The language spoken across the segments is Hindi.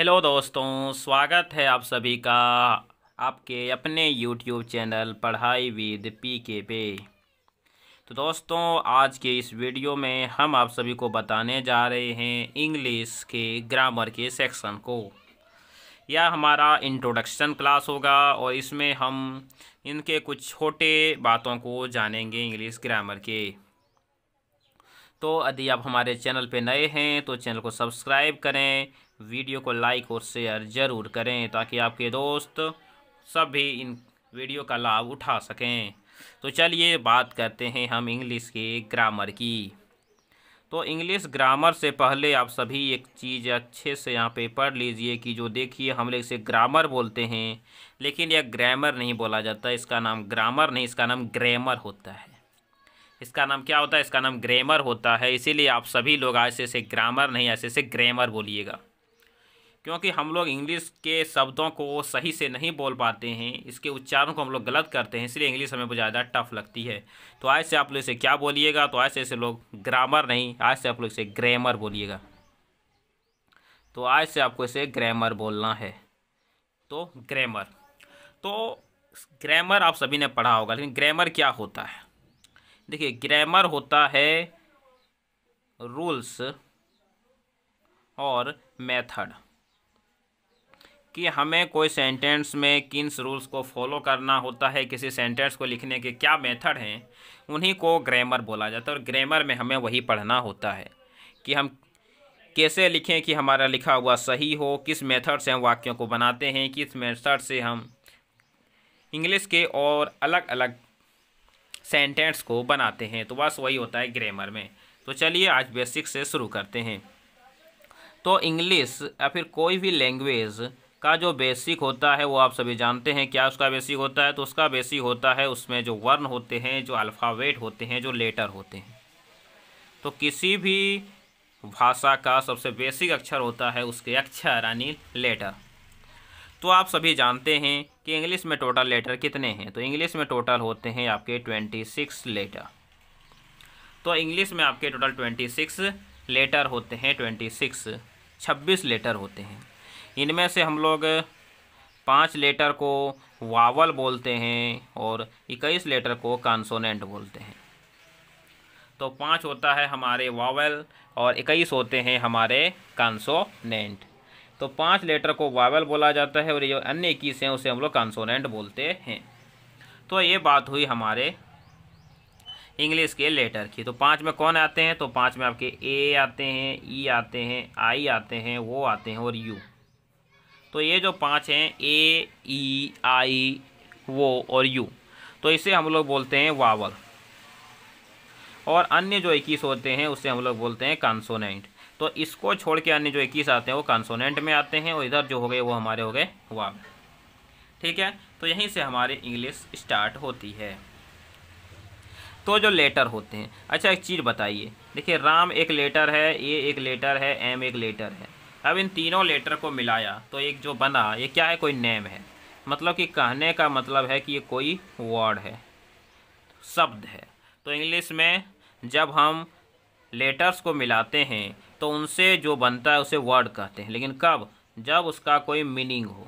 हेलो दोस्तों, स्वागत है आप सभी का आपके अपने यूट्यूब चैनल पढ़ाई विद पीके पे। तो दोस्तों, आज के इस वीडियो में हम आप सभी को बताने जा रहे हैं इंग्लिश के ग्रामर के सेक्शन को। यह हमारा इंट्रोडक्शन क्लास होगा और इसमें हम इनके कुछ छोटे बातों को जानेंगे इंग्लिश ग्रामर के। तो यदि आप हमारे चैनल पे नए हैं तो चैनल को सब्सक्राइब करें, वीडियो को लाइक और शेयर ज़रूर करें ताकि आपके दोस्त सब भी इन वीडियो का लाभ उठा सकें। तो चलिए बात करते हैं हम इंग्लिश के ग्रामर की। तो इंग्लिश ग्रामर से पहले आप सभी एक चीज़ अच्छे से यहाँ पे पढ़ लीजिए कि जो देखिए हम लोग इसे ग्रामर बोलते हैं, लेकिन यह ग्रामर नहीं बोला जाता। इसका नाम ग्रामर नहीं, इसका नाम ग्रामर होता है। इसका नाम क्या होता है? इसका नाम ग्रामर होता है। इसीलिए आप सभी लोग ऐसे से ग्रामर नहीं, ऐसे से ग्रामर बोलिएगा, क्योंकि हम लोग इंग्लिश के शब्दों को सही से नहीं बोल पाते हैं, इसके उच्चारण को हम लोग गलत करते हैं, इसलिए इंग्लिश हमें बहुत ज़्यादा टफ लगती है। तो आज से आप लोग इसे क्या बोलिएगा? तो आज से लोग ग्रामर नहीं, आज से आप लोग इसे ग्रामर बोलिएगा। तो आज से आपको इसे ग्रामर बोलना है। तो ग्रामर आप सभी ने पढ़ा होगा, लेकिन ग्रामर क्या होता है? देखिए, ग्रामर होता है रूल्स और मेथड कि हमें कोई सेंटेंस में किन रूल्स को फॉलो करना होता है, किसी सेंटेंस को लिखने के क्या मेथड हैं, उन्हीं को ग्रामर बोला जाता है। और ग्रामर में हमें वही पढ़ना होता है कि हम कैसे लिखें कि हमारा लिखा हुआ सही हो, किस मेथड से हम वाक्यों को बनाते हैं, किस मेथड से हम इंग्लिश के और अलग अलग सेंटेंस को बनाते हैं। तो बस वही होता है ग्रामर में। तो चलिए आज बेसिक से शुरू करते हैं। तो इंग्लिश या फिर कोई भी लैंग्वेज का जो बेसिक होता है वो आप सभी जानते हैं। क्या उसका बेसिक होता है? तो उसका बेसिक होता है उसमें जो वर्ण होते हैं, जो अल्फ़ाबेट होते हैं, जो लेटर होते हैं। तो किसी भी भाषा का सबसे बेसिक अक्षर होता है उसके अक्षर यानी लेटर। तो आप सभी जानते हैं कि इंग्लिश में टोटल लेटर कितने हैं। तो इंग्लिश में टोटल होते हैं आपके 26 लेटर। तो इंग्लिश में आपके टोटल 26 लेटर होते हैं। 26 लेटर होते हैं। इनमें से हम लोग 5 लेटर को वावल बोलते हैं और 21 लेटर को कॉन्सोनेंट बोलते हैं। तो 5 होता है हमारे वावल और 21 होते हैं हमारे कॉन्सोनेंट। तो 5 लेटर को वावल बोला जाता है और ये अन्य 21 हैं उसे हम लोग कॉन्सोनेंट बोलते हैं। तो ये बात हुई हमारे इंग्लिश के लेटर की। तो 5 में कौन आते हैं? तो 5 में आपके ए आते हैं, ई आते हैं, आई आते हैं, वो आते हैं और यू। तो ये जो 5 हैं, ए, ई, आई, वो और यू, तो इसे हम लोग बोलते हैं वावल। और अन्य जो 21 होते हैं उसे हम लोग बोलते हैं कॉन्सोनेंट। तो इसको छोड़ के अन्य जो 21 आते हैं वो कॉन्सोनेंट में आते हैं और इधर जो हो गए वो हमारे हो गए वावल। ठीक है, तो यहीं से हमारी इंग्लिश स्टार्ट होती है। तो जो लेटर होते हैं, अच्छा एक चीज़ बताइए, देखिए राम एक लेटर है, ए एक लेटर है, एम एक लेटर है। अब इन तीनों लेटर को मिलाया तो एक जो बना ये क्या है? कोई नेम है। मतलब कि कहने का मतलब है कि ये कोई वर्ड है, शब्द है। तो इंग्लिश में जब हम लेटर्स को मिलाते हैं तो उनसे जो बनता है उसे वर्ड कहते हैं। लेकिन कब? जब उसका कोई मीनिंग हो,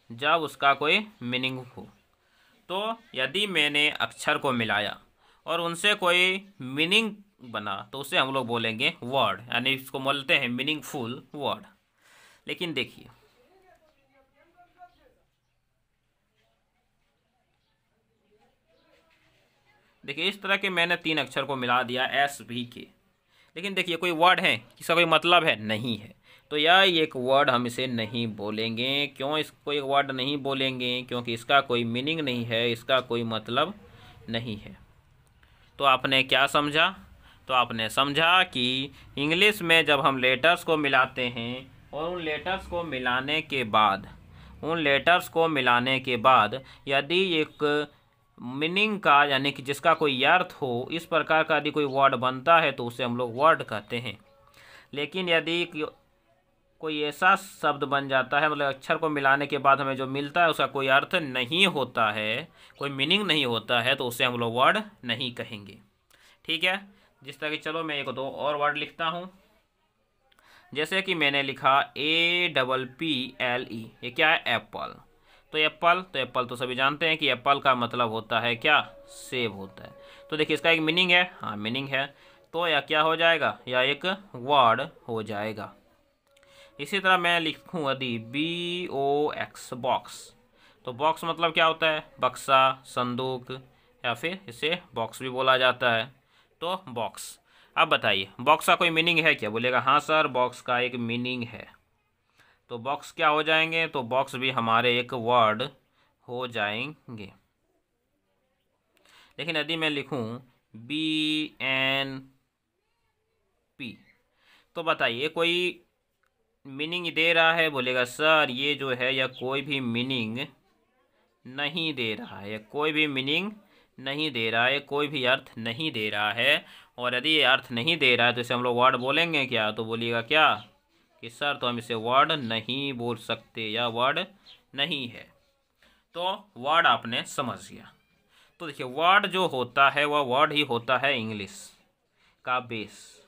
जब उसका कोई मीनिंग हो। तो यदि मैंने अक्षर को मिलाया और उनसे कोई मीनिंग बना तो उसे हम लोग बोलेंगे वर्ड, यानी इसको बोलते हैं मीनिंगफुल वर्ड। लेकिन देखिए, इस तरह के मैंने 3 अक्षर को मिला दिया एस भी के, लेकिन देखिए कोई वर्ड है, इसका कोई मतलब है? नहीं है। तो यह एक वर्ड हम इसे नहीं बोलेंगे। क्यों इसको एक वर्ड नहीं बोलेंगे? क्योंकि इसका कोई मीनिंग नहीं है, इसका कोई मतलब नहीं है। तो आपने क्या समझा? तो आपने समझा कि इंग्लिश में जब हम लेटर्स को मिलाते हैं और उन लेटर्स को मिलाने के बाद यदि एक मीनिंग का यानी कि जिसका कोई अर्थ हो, इस प्रकार का यदि कोई वर्ड बनता है तो उसे हम लोग वर्ड कहते हैं। लेकिन यदि कोई ऐसा शब्द बन जाता है, मतलब अक्षर को मिलाने के बाद हमें जो मिलता है उसका कोई अर्थ नहीं होता है, कोई मीनिंग नहीं होता है, तो उसे हम लोग वर्ड नहीं कहेंगे। ठीक है, जिस तरह कि चलो मैं 1-2 और वर्ड लिखता हूँ। जैसे कि मैंने लिखा APPLE, ये क्या है? एप्पल। तो एप्पल तो सभी जानते हैं कि एप्पल का मतलब होता है क्या? सेब होता है। तो देखिए इसका एक मीनिंग है, हाँ मीनिंग है, तो यह क्या हो जाएगा? या एक वर्ड हो जाएगा। इसी तरह मैं लिखूँ यदि BOX, बॉक्स। तो बॉक्स मतलब क्या होता है? बक्सा, संदूक, या फिर इसे बॉक्स भी बोला जाता है। तो बॉक्स। अब बताइए बॉक्स का कोई मीनिंग है क्या? बोलेगा हाँ सर बॉक्स का एक मीनिंग है। तो बॉक्स क्या हो जाएंगे? तो बॉक्स भी हमारे एक वर्ड हो जाएंगे। लेकिन यदि मैं लिखूं BNP, तो बताइए कोई मीनिंग दे रहा है? बोलेगा सर ये जो है यह कोई भी मीनिंग नहीं दे रहा है, कोई भी मीनिंग नहीं दे रहा है, कोई भी अर्थ नहीं दे रहा है। और यदि ये अर्थ नहीं दे रहा है तो इसे हम लोग वर्ड बोलेंगे क्या? तो बोलिएगा क्या कि सर तो हम इसे वर्ड नहीं बोल सकते, या वर्ड नहीं है। तो वर्ड आपने समझ गया। तो देखिए वर्ड जो होता है वह वर्ड ही होता है इंग्लिश का बेस।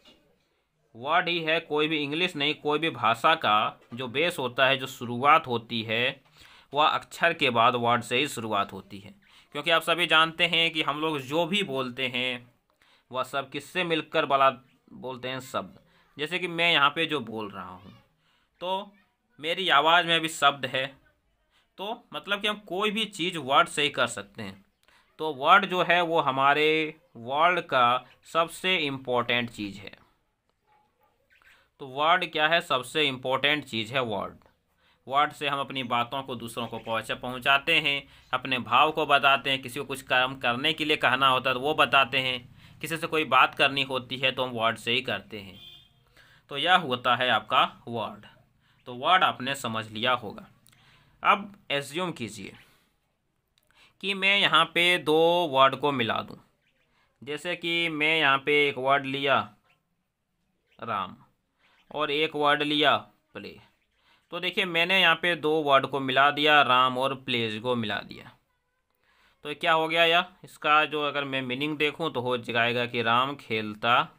वर्ड ही है, कोई भी इंग्लिश नहीं, कोई भी भाषा का जो बेस होता है, जो शुरुआत होती है, वह अक्षर के बाद वर्ड से ही शुरुआत होती है। क्योंकि आप सभी जानते हैं कि हम लोग जो भी बोलते हैं वह सब किससे मिलकर बोलते हैं? शब्द। जैसे कि मैं यहाँ पे जो बोल रहा हूँ तो मेरी आवाज़ में भी शब्द है। तो मतलब कि हम कोई भी चीज़ वर्ड से ही कर सकते हैं। तो वर्ड जो है वो हमारे वर्ल्ड का सबसे इम्पोर्टेंट चीज़ है। तो वर्ड क्या है? सबसे इम्पोर्टेंट चीज़ है वर्ड। वर्ड से हम अपनी बातों को दूसरों को पहुंचाते हैं, अपने भाव को बताते हैं, किसी को कुछ काम करने के लिए कहना होता है तो वो बताते हैं, किसी से कोई बात करनी होती है तो हम वर्ड से ही करते हैं। तो यह होता है आपका वर्ड। तो वर्ड आपने समझ लिया होगा। अब एज्यूम कीजिए कि मैं यहाँ पे दो वर्ड को मिला दूँ। जैसे कि मैं यहाँ पे एक वर्ड लिया राम और एक वर्ड लिया प्ले। तो देखिए मैंने यहाँ पे दो वर्ड को मिला दिया, राम और प्लेज को मिला दिया। तो क्या हो गया? या इसका जो अगर मैं मीनिंग देखूं तो हो जाएगा कि राम खेलता है।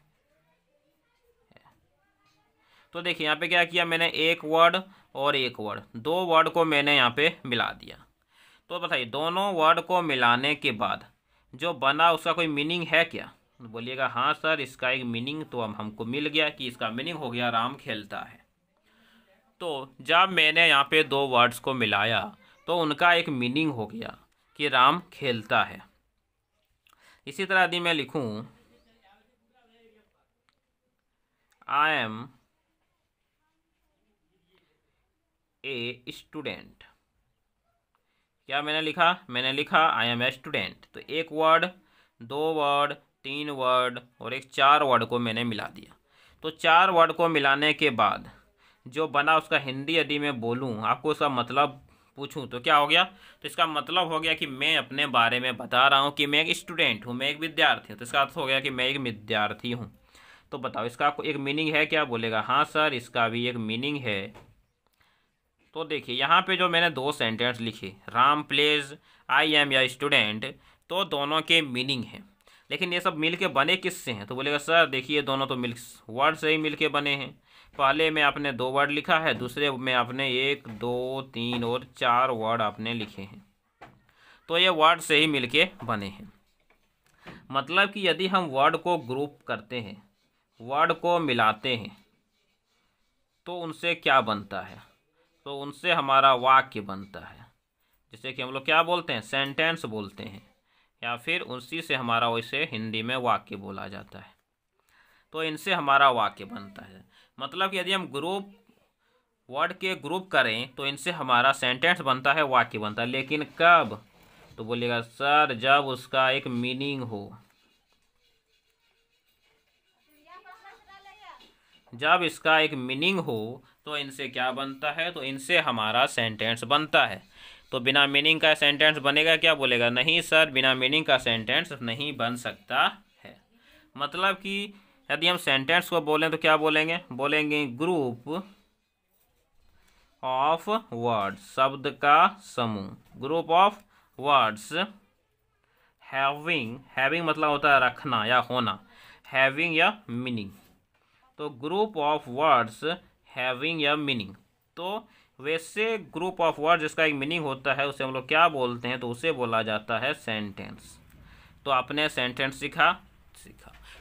तो देखिए यहाँ पे क्या किया मैंने? एक वर्ड और एक वर्ड, दो वर्ड को मैंने यहाँ पे मिला दिया। तो बताइए दोनों वर्ड को मिलाने के बाद जो बना उसका कोई मीनिंग है क्या? बोलिएगा हाँ सर इसका एक मीनिंग तो अब हमको मिल गया कि इसका मीनिंग हो गया राम खेलता है। तो जब मैंने यहाँ पे दो वर्ड्स को मिलाया तो उनका एक मीनिंग हो गया कि राम खेलता है। इसी तरह यदि मैं लिखूं आई एम ए स्टूडेंट, क्या मैंने लिखा? मैंने लिखा आई एम ए स्टूडेंट। तो एक वर्ड, दो वर्ड, तीन वर्ड और एक चार वर्ड को मैंने मिला दिया। तो चार वर्ड को मिलाने के बाद जो बना उसका हिंदी यदि मैं बोलूँ, आपको उसका मतलब पूछूं तो क्या हो गया? तो इसका मतलब हो गया कि मैं अपने बारे में बता रहा हूँ कि मैं एक स्टूडेंट हूँ, मैं एक विद्यार्थी हूँ। तो इसका अर्थ हो गया कि मैं एक विद्यार्थी हूँ। तो बताओ इसका एक मीनिंग है क्या? बोलेगा हाँ सर इसका भी एक मीनिंग है। तो देखिए यहाँ पे जो मैंने दो सेंटेंस लिखे, राम प्लेज आई एम या स्टूडेंट, तो दोनों के मीनिंग हैं। लेकिन ये सब मिल के बने किससे हैं? तो बोलेगा सर देखिए दोनों तो मिल वर्ड से ही मिल के बने हैं। पहले में आपने दो वर्ड लिखा है, दूसरे में आपने एक, दो, तीन और चार वर्ड आपने लिखे हैं। तो ये वर्ड से ही मिल के बने हैं। मतलब कि यदि हम वर्ड को ग्रुप करते हैं, वर्ड को मिलाते हैं, तो उनसे क्या बनता है? तो उनसे हमारा वाक्य बनता है। जैसे कि हम लोग क्या बोलते हैं? सेंटेंस बोलते हैं, या फिर उसी से हमारा वैसे हिंदी में वाक्य बोला जाता है। तो इनसे हमारा वाक्य बनता है। मतलब कि यदि हम ग्रुप वर्ड के ग्रुप करें तो इनसे हमारा सेंटेंस बनता है, वाक्य बनता है। लेकिन कब? तो बोलिएगा सर जब उसका एक मीनिंग हो। जब इसका एक मीनिंग हो तो इनसे क्या बनता है? तो इनसे हमारा सेंटेंस बनता है। तो बिना मीनिंग का सेंटेंस बनेगा क्या? बोलेगा नहीं सर बिना मीनिंग का सेंटेंस नहीं बन सकता है। मतलब कि यदि हम सेंटेंस को बोलें तो क्या बोलेंगे? बोलेंगे ग्रुप ऑफ वर्ड्स, शब्द का समूह, ग्रुप ऑफ वर्ड्स हैविंग मतलब होता है रखना या होना, हैविंग या मीनिंग। तो ग्रुप ऑफ वर्ड्स हैविंग या मीनिंग। तो वैसे ग्रुप ऑफ वर्ड जिसका एक मीनिंग होता है उसे हम लोग क्या बोलते हैं, तो उसे बोला जाता है सेंटेंस। तो आपने सेंटेंस सीखा।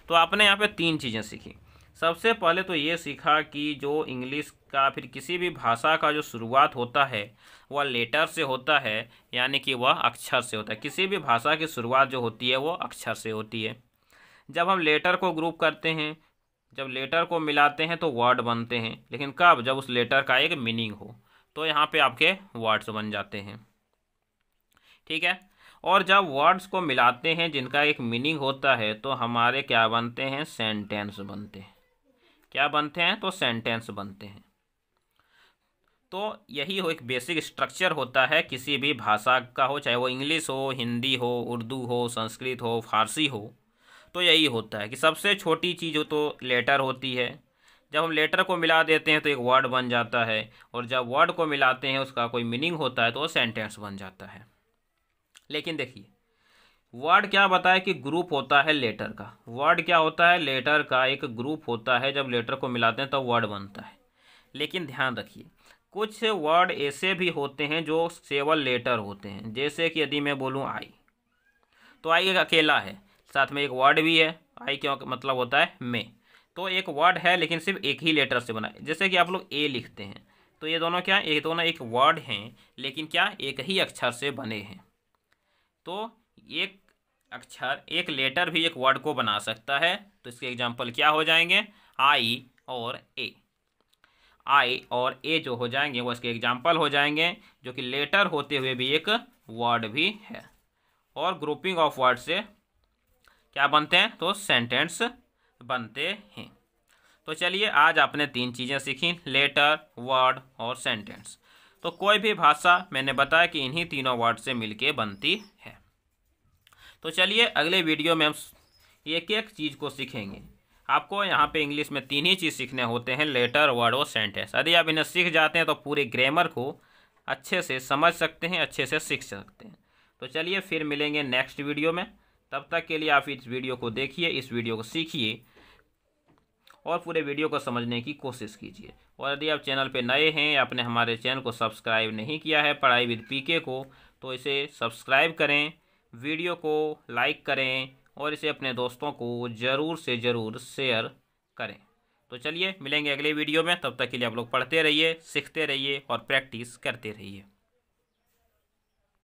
तो आपने यहाँ पे 3 चीज़ें सीखी। सबसे पहले तो ये सीखा कि जो इंग्लिश का फिर किसी भी भाषा का जो शुरुआत होता है वह लेटर से होता है, यानी कि वह अक्षर से होता है। किसी भी भाषा की शुरुआत जो होती है वो अक्षर से होती है। जब हम लेटर को ग्रुप करते हैं, जब लेटर को मिलाते हैं तो वर्ड बनते हैं, लेकिन कब, जब उस लेटर का एक मीनिंग हो। तो यहाँ पे आपके वर्ड्स बन जाते हैं, ठीक है। और जब वर्ड्स को मिलाते हैं जिनका एक मीनिंग होता है तो हमारे क्या बनते हैं, सेंटेंस बनते हैं। क्या बनते हैं, तो सेंटेंस बनते हैं। तो यही हो एक बेसिक स्ट्रक्चर होता है किसी भी भाषा का हो, चाहे वो इंग्लिश हो, हिंदी हो, उर्दू हो, संस्कृत हो, फारसी हो। तो यही होता है कि सबसे छोटी चीज़ हो तो लेटर होती है। जब हम लेटर को मिला देते हैं तो एक वर्ड बन जाता है, और जब वर्ड को मिलाते हैं उसका कोई मीनिंग होता है तो वो सेंटेंस बन जाता है। लेकिन देखिए, वर्ड क्या बताया कि ग्रुप होता है लेटर का। वर्ड क्या होता है, लेटर का एक ग्रुप होता है। जब लेटर को मिलाते हैं तो वर्ड बनता है। लेकिन ध्यान रखिए, कुछ वर्ड ऐसे भी होते हैं जो केवल लेटर होते हैं। जैसे कि यदि मैं बोलूँ आई, तो आई एक अकेला है, साथ में एक वर्ड भी है। आई क्या मतलब होता है, मैं। तो एक वर्ड है लेकिन सिर्फ एक ही लेटर से बना है। जैसे कि आप लोग ए लिखते हैं, तो ये दोनों क्या, ये दोनों एक वर्ड हैं लेकिन क्या, एक ही अक्षर से बने हैं। तो एक अक्षर, एक लेटर भी एक वर्ड को बना सकता है। तो इसके एग्जाम्पल क्या हो जाएंगे, आई और ए। आई और ए जो हो जाएंगे वो इसके एग्जाम्पल हो जाएंगे, जो कि लेटर होते हुए भी एक वर्ड भी है। और ग्रुपिंग ऑफ वर्ड से क्या बनते हैं, तो सेंटेंस बनते हैं। तो चलिए, आज आपने 3 चीज़ें सीखी, लेटर, वर्ड और सेंटेंस। तो कोई भी भाषा मैंने बताया कि इन्हीं तीनों वर्ड से मिलके बनती है। तो चलिए, अगले वीडियो में हम एक एक चीज़ को सीखेंगे। आपको यहाँ पे इंग्लिश में 3 ही चीज़ सीखने होते हैं, लेटर, वर्ड और सेंटेंस। यदि आप इन्हें सीख जाते हैं तो पूरे ग्रामर को अच्छे से समझ सकते हैं, अच्छे से सीख सकते हैं। तो चलिए, फिर मिलेंगे नेक्स्ट वीडियो में। तब तक के लिए आप इस वीडियो को देखिए, इस वीडियो को सीखिए और पूरे वीडियो को समझने की कोशिश कीजिए। और यदि आप चैनल पे नए हैं या आपने हमारे चैनल को सब्सक्राइब नहीं किया है पढ़ाई विद पीके को, तो इसे सब्सक्राइब करें, वीडियो को लाइक करें और इसे अपने दोस्तों को ज़रूर से ज़रूर शेयर करें। तो चलिए, मिलेंगे अगले वीडियो में। तब तक के लिए आप लोग पढ़ते रहिए, सीखते रहिए और प्रैक्टिस करते रहिए।